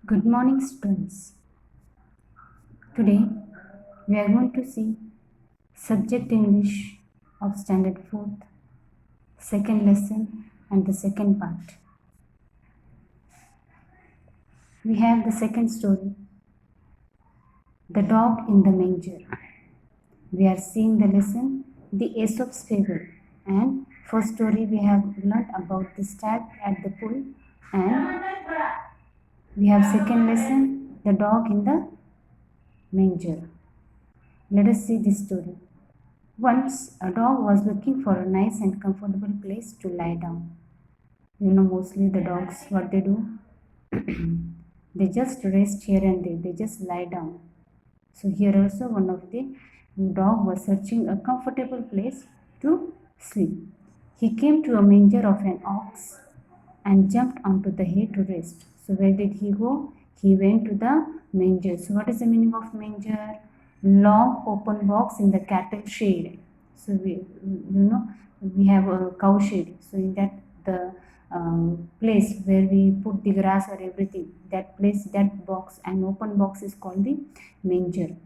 Good morning, students. Today we are going to see subject English of Standard 4th, second lesson, and the second part. We have the second story, The Dog in the Manger. We are seeing the lesson, The Aesop's Fable. And first story we have learnt about the stag at the pool, and we have second lesson, The Dog in the Manger. Let us see this story. Once a dog was looking for a nice and comfortable place to lie down. Mostly the dogs, what they do, they just rest here and there, they just lie down. So here also one of the dog was searching a comfortable place to sleep. He came to a manger of an ox and jumped onto the hay to rest. So where did he go? He went to the manger. So what is the meaning of manger? Long open box in the cattle shed. So we have a cow shed. So in that the place where we put the grass or everything, that place, that box, an open box is called the manger.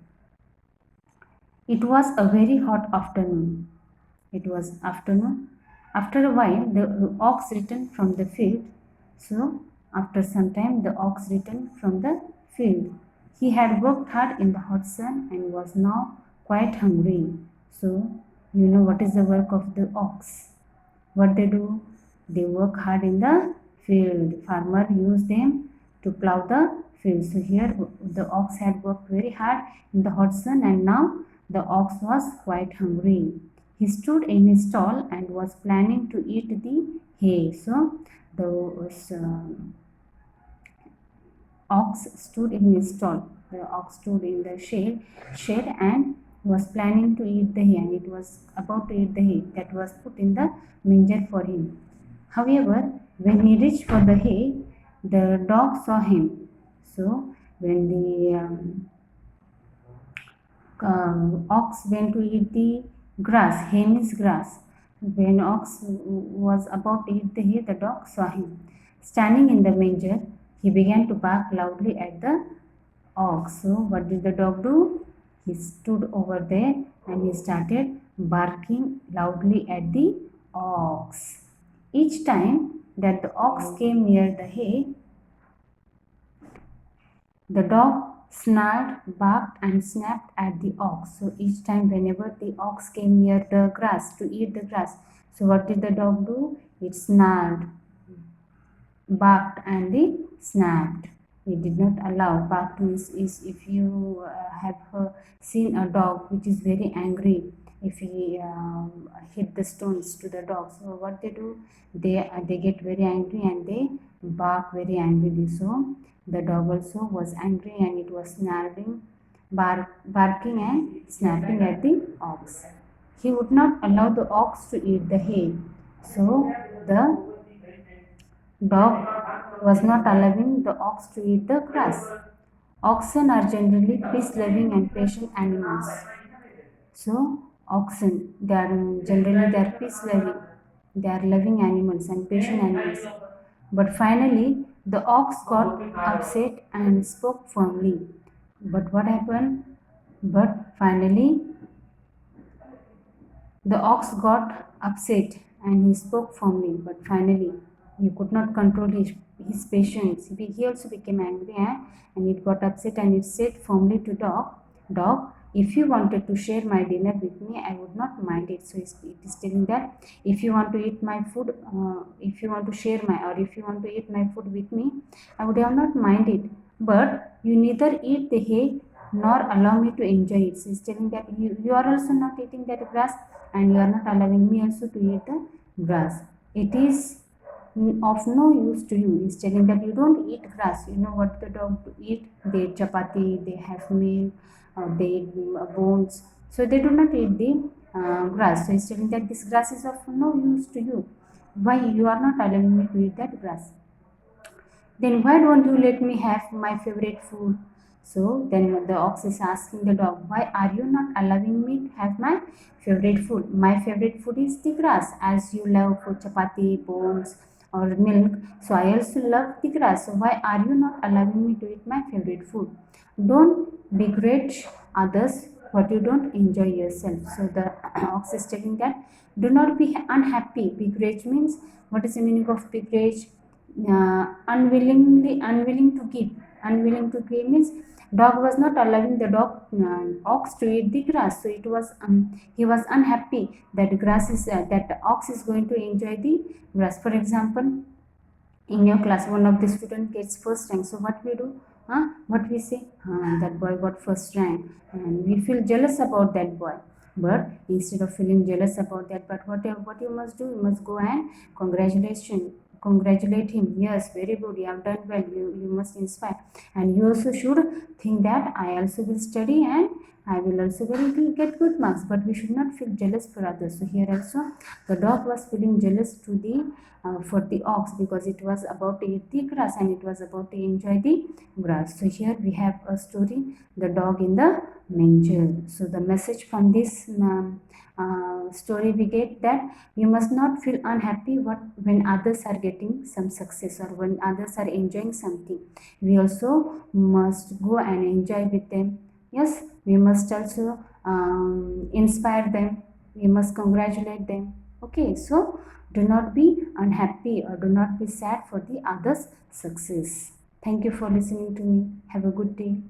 It was a very hot afternoon. It was afternoon. After a while, the ox returned from the field. So, after some time, the ox returned from the field. He had worked hard in the hot sun and was now quite hungry. So, you know what is the work of the ox? What they do? They work hard in the field. Farmer use them to plow the field. So here the ox had worked very hard in the hot sun, and now the ox was quite hungry. He stood in his stall and was planning to eat the hay. So the ox stood in his stall. The ox stood in the shed and was planning to eat the hay, and it was about to eat the hay that was put in the manger for him. However, when he reached for the hay, the dog saw him. So when the ox went to eat the grass, hay means grass. When ox was about to eat the hay, the dog saw him. Standing in the manger, he began to bark loudly at the ox. So what did the dog do? He stood over there and he started barking loudly at the ox. Each time that the ox came near the hay, the dog snarled, barked, and snapped at the ox. So each time, whenever the ox came near the grass to eat the grass, so what did the dog do? It snarled, barked, and it snapped. It did not allow. Barked means is if you have seen a dog which is very angry, if he hit the stones to the dog, so what they do? They get very angry and they bark very angrily. So the dog also was angry and it was snarling, barking and snapping at the ox. He would not allow the ox to eat the hay. So the dog was not allowing the ox to eat the grass. Oxen are generally peace-loving and patient animals. So oxen, they are peace-loving. They are loving animals and patient animals. But finally, the ox got upset and spoke firmly. But what happened? But finally, the ox got upset and he spoke firmly. But finally, he could not control his patience. He also became angry and it got upset and it said firmly to dog, if you wanted to share my dinner with me, I would not mind it. So it is telling that if you want to eat my food, if you want to share my, or if you want to eat my food with me, I would have not mind it. But you neither eat the hay nor allow me to enjoy it. So it's telling that you are also not eating that grass and you are not allowing me also to eat the grass. It is of no use to you. He's telling that you don't eat grass. You know what the dog eat? They eat chapati, they have meal, they eat bones. So they do not eat the grass. So he's telling that this grass is of no use to you. Why you are not allowing me to eat that grass? Then why don't you let me have my favorite food? So then the ox is asking the dog, why are you not allowing me to have my favorite food? My favorite food is the grass, as you love for chapati, bones, or milk, so I also love the grass. So why are you not allowing me to eat my favorite food? Don't begrudge others what you don't enjoy yourself. So the ox is telling that do not be unhappy. Begrudge means, what is the meaning of begrudge? Unwilling to give. Unwilling to give means dog was not allowing the ox to eat the grass, so it was he was unhappy that that ox is going to enjoy the grass. For example, in your class one of the student gets first rank, so what we do? What we say? That boy got first rank, and we feel jealous about that boy. But instead of feeling jealous about that, but what you must do, you must go and congratulate him. Yes, very good, you have done well. You must inspire, and you also should think that I also will study and I will also get good marks. But we should not feel jealous for others. So here also the dog was feeling jealous to the for the ox, because it was about to eat the grass and it was about to enjoy the grass. So here we have a story, the dog in the manger. So the message from this story we get that you must not feel unhappy when others are getting some success or when others are enjoying something. We also must go and enjoy with them. Yes, we must also inspire them. We must congratulate them. Okay, so do not be unhappy or do not be sad for the others' success. Thank you for listening to me. Have a good day.